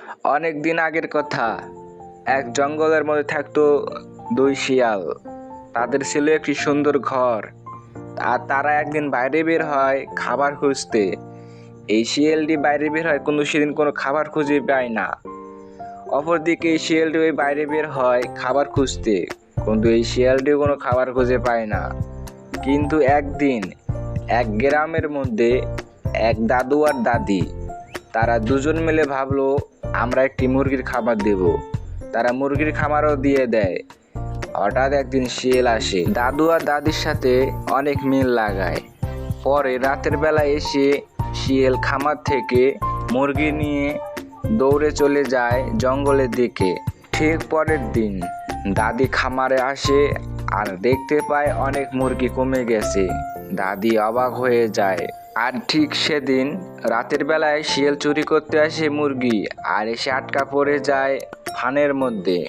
অনেক দিন আগের কথা। এক জঙ্গলের মধ্যে থাকতো দুই শিয়াল। তাদের ছিল একটি সুন্দর ঘর। আর তারা একদিন বাইরে বের হয় খাবার খুঁজতে। এই শিয়ালটি বাইরে বের হয়, কিন্তু সেদিন কোনো খাবার খুঁজে পায় না। অপরদিকে এই শিয়ালটি ওই বাইরে বের হয় খাবার খুঁজতে, কিন্তু এই শিয়ালটি কোনো খাবার খুঁজে পায় না। কিন্তু একদিন এক গ্রামের মধ্যে এক দাদু আর দাদি, তারা দুজন মিলে ভাবলো আমরা একটি মুরগির খাবার দেব। তারা মুরগির খাবারও দিয়ে দেয়। হঠাৎ একদিন শিয়াল আসে, দাদু আর দাদির সাথে অনেক মিল লাগায়। পরে রাতের বেলা এসে শিয়াল খামার থেকে মুরগি নিয়ে দৌড়ে চলে যায় জঙ্গলের দিকে। ঠিক পরের দিন দাদি খামারে আসে আর দেখতে পায় অনেক মুরগি কমে গেছে। দাদি অবাক হয়ে যায়। আর ঠিক সেদিন রাতের বেলায় শিয়াল চুরি করতে আসে মুরগি, আর এসে আটকা পড়ে যায় ফানের মধ্যে।